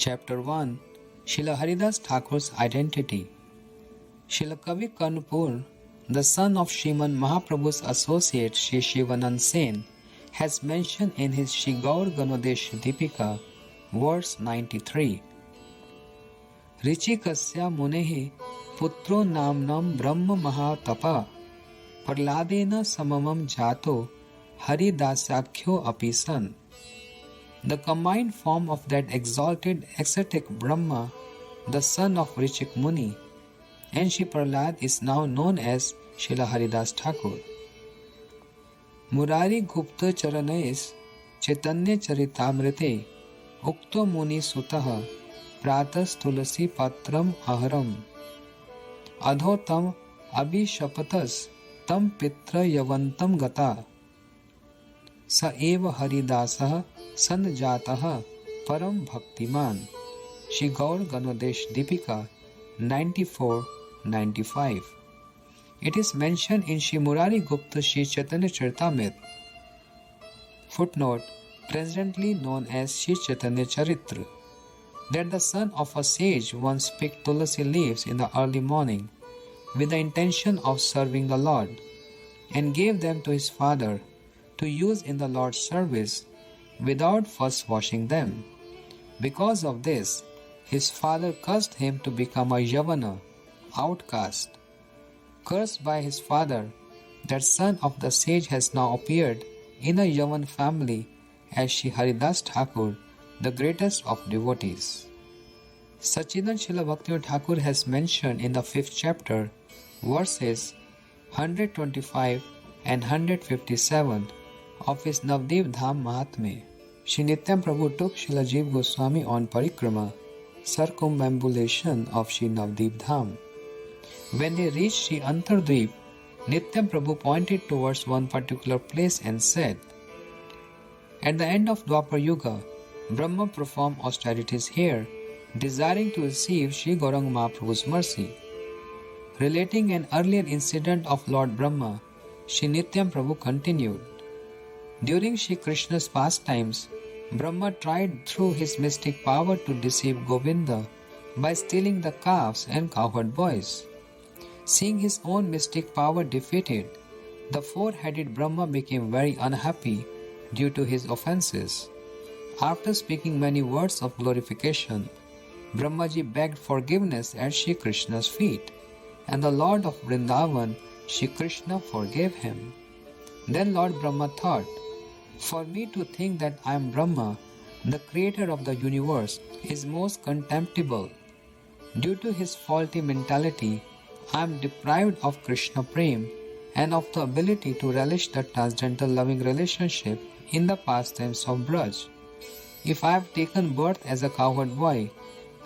Chapter 1 Srila Haridas Thakur's Identity. Srila Kavi Karnpur, the son of Sriman Mahaprabhu's associate Sri Shivanand Sen, has mentioned in his Shri Gaur Ganodesh Deepika, verse 93. Richikasya munehi putro namnam brahma mahatapa parladena samamam jato haridasakyo apisan. The combined form of that exalted ascetic Brahma, the son of Richik Muni, and Shri Prahlad is now known as Srila Haridas Thakur. Murari Gupta Charanais Chaitanya Charitamrite Ukto Muni Sutah Pratas Tulasi Patram Aharam Adhotam Abhishapatas Tam Pitra Yavantam Gata Sa Eva Haridasah Sanjatah Param Bhaktiman. Shri Gaur Ganodesh Deepika 94-95. It is mentioned in Shri Murari Gupta Shri Chaitanya Charitamrita, footnote, presently known as Shri Chaitanya Charitra, that the son of a sage once picked tulasi leaves in the early morning with the intention of serving the Lord, and gave them to his father to use in the Lord's service without first washing them. Because of this, his father cursed him to become a Yavana, outcast. Cursed by his father, that son of the sage has now appeared in a Yavan family as Shri Haridas Thakur, the greatest of devotees. Sachidan Srila Bhaktivinoda Thakur has mentioned in the 5th chapter, verses 125 and 157 of his Navdev Dham Mahatmya. Shri Nityam Prabhu took Srila Jiva Goswami on parikrama, circumambulation of Shri Navdev Dham. When they reached Shri Antardweep, Nityam Prabhu pointed towards one particular place and said, "At the end of Dwapar Yuga, Brahma performed austerities here, desiring to receive Shri Gauranga Mahaprabhu's mercy." Relating an earlier incident of Lord Brahma, Shri Nityam Prabhu continued, "During Shri Krishna's pastimes, Brahma tried through his mystic power to deceive Govinda by stealing the calves and cowherd boys. Seeing his own mystic power defeated, the four-headed Brahma became very unhappy due to his offenses. After speaking many words of glorification, Brahmaji begged forgiveness at Shri Krishna's feet, and the Lord of Vrindavan, Shri Krishna, forgave him. Then Lord Brahma thought, 'For me to think that I am Brahma, the creator of the universe, is most contemptible. Due to his faulty mentality, I am deprived of Krishna Prem and of the ability to relish the transcendental loving relationship in the pastimes of Braj. If I have taken birth as a cowherd boy,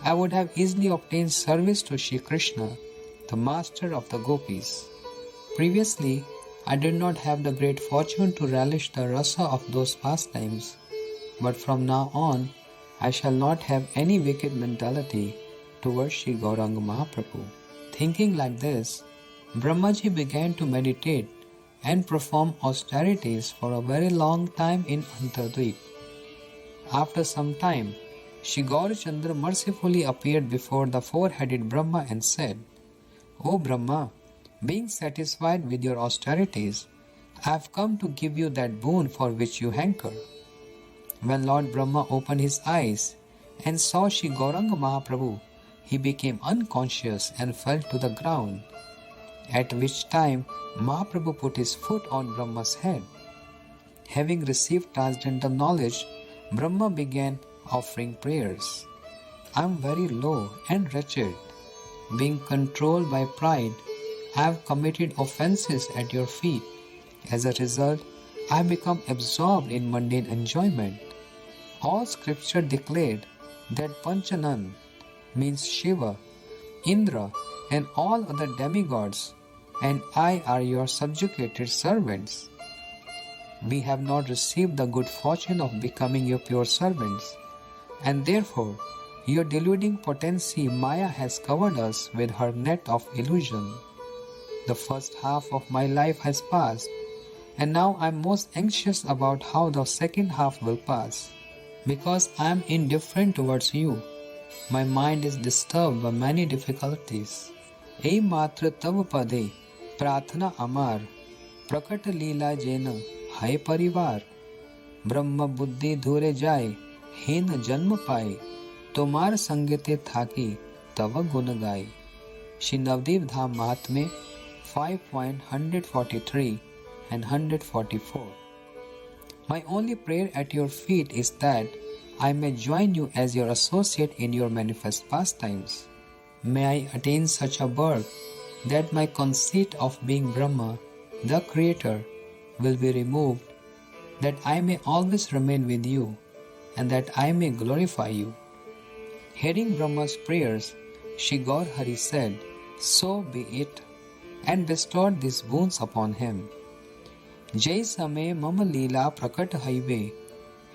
I would have easily obtained service to Shri Krishna, the master of the gopis. Previously, I did not have the great fortune to relish the rasa of those pastimes, but from now on, I shall not have any wicked mentality towards Shri Gauranga Mahaprabhu." Thinking like this, Brahmaji began to meditate and perform austerities for a very long time in Antardweep. After some time, Shri Gaurachandra mercifully appeared before the four-headed Brahma and said, "O Brahma, being satisfied with your austerities, I have come to give you that boon for which you hanker." When Lord Brahma opened his eyes and saw Shri Gauranga Mahaprabhu, he became unconscious and fell to the ground, at which time Mahaprabhu put his foot on Brahma's head. Having received transcendental knowledge, Brahma began offering prayers. "I am very low and wretched. Being controlled by pride, I have committed offenses at your feet. As a result, I have become absorbed in mundane enjoyment. All scripture declared that Panchanan means Shiva, Indra, and all other demigods, and I are your subjugated servants. We have not received the good fortune of becoming your pure servants, and therefore your deluding potency Maya has covered us with her net of illusion. The first half of my life has passed, and now I am most anxious about how the second half will pass. Because I am indifferent towards you, My mind is disturbed by many difficulties. ए मात्र तव पदे प्रार्थना अमार, प्रकट लीला जेन है परिवार। ब्रह्म बुद्धि धूरे जाए, हीन जन्म पाए, तोमार संगते थाकी तव गुण गाए। श्री नवदीप धाम महात्म्य 5.143 and 144. My only prayer at your feet is that I may join you as your associate in your manifest pastimes. May I attain such a birth that my conceit of being Brahma, the Creator, will be removed, that I may always remain with you, and that I may glorify you. Hearing Brahma's prayers, Shri Gaur Hari said, "So be it," and bestowed these boons upon him. जय समय मम लीला प्रकट हईबे,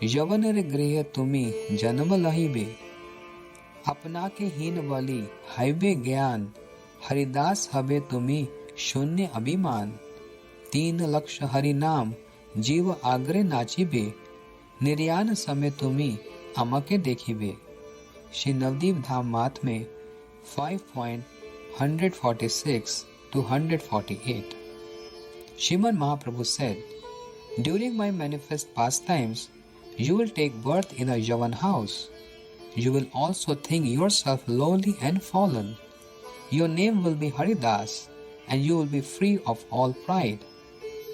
यवन रे गृह तुम्ही जन्म लहिबे। अपना के हीन बलि हईबे ज्ञान, हरिदास हबे तुम्ही शून्य अभिमान। 3 लक्ष हरि नाम जीव आग्रे नाचिबे, निर्यान समय तुम्ही अमके देखिबे। श्री नवदीप धाम महात्म्य 5.146 to 148. Srimad Mahaprabhu said, "During my manifest pastimes, you will take birth in a Yavan house. You will also think yourself lowly and fallen. Your name will be Haridas, and you will be free of all pride.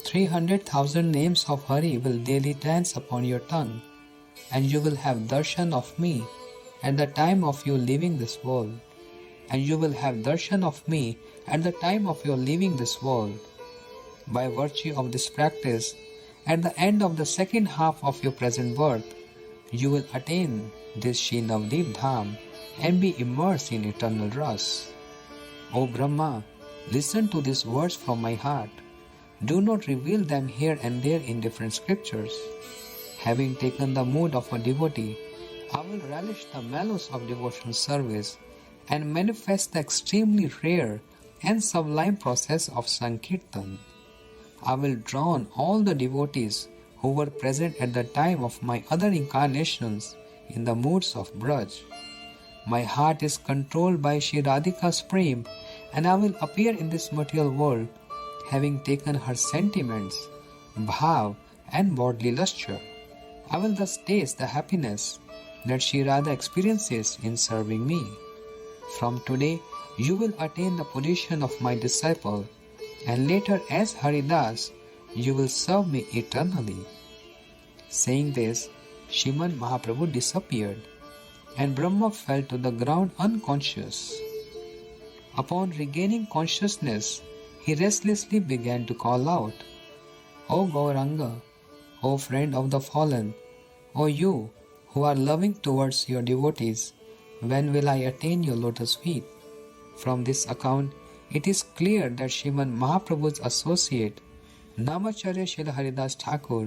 300,000 names of Hari will daily dance upon your tongue, and you will have darshan of me at the time of you leaving this world, and you will have darshan of me at the time of your leaving this world. By virtue of this practice, at the end of the second half of your present birth, you will attain this Shri Navdeep Dham and be immersed in eternal rasa. O Brahma, listen to these words from my heart. Do not reveal them here and there in different scriptures. Having taken the mood of a devotee, I will relish the mellows of devotional service and manifest the extremely rare and sublime process of Sankirtan. I will drown all the devotees who were present at the time of my other incarnations in the moods of Braj. My heart is controlled by Shri Radhika's prem, and I will appear in this material world, having taken her sentiments, bhav, and bodily lustre. I will thus taste the happiness that Shri Radha experiences in serving me. From today, you will attain the position of my disciple, and later as Haridas, you will serve me eternally." Saying this, Srimad Mahaprabhu disappeared, and Brahma fell to the ground unconscious. Upon regaining consciousness, he restlessly began to call out, "O Gauranga, O friend of the fallen, O you who are loving towards your devotees, when will I attain your lotus feet?" From this account, it is clear that Srimad Mahaprabhu's associate, Namacharya Srila Haridas Thakur,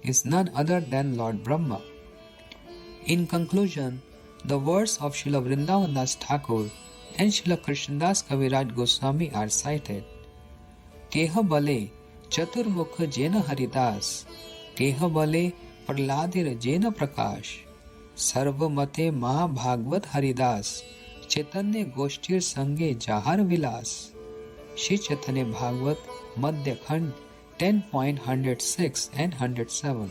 is none other than Lord Brahma. In conclusion, the words of Srila Vrindavan Das Thakur and Srila Krishnadas Kaviraj Goswami are cited. Keha bale chaturmukh jena Haridas, keha bale praladir jena prakash, sarvamate Mahabhagvat Haridas, चैतन्य गोष्ठीर संगे जहार विलास। श्री चैतन्य भागवत मध्य खंड 10.106 and 107.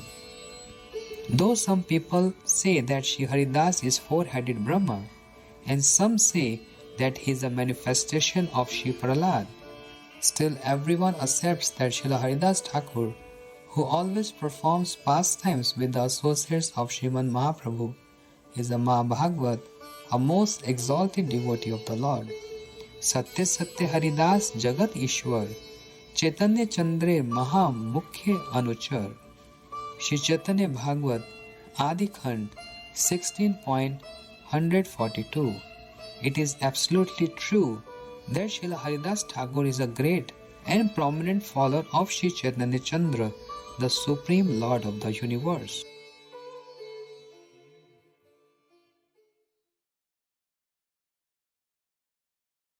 Though some people say that Shri Haridas is four-headed Brahma, and some say that he is a manifestation of Shri Prahlad, still everyone accepts that Srila Haridas Thakur, who always performs pastimes with the associates of Srimad Mahaprabhu, is a Mahabhagvat, a most exalted devotee of the Lord. Satya Satya Haridas Jagat Ishwar, Chaitanya Chandre Maha Mukhya Anuchar. Shri Chaitanya Bhagavat Adi Khand 16.142. It is absolutely true that Srila Haridas Thakur is a great and prominent follower of Shri Chaitanya Chandra, the Supreme Lord of the universe.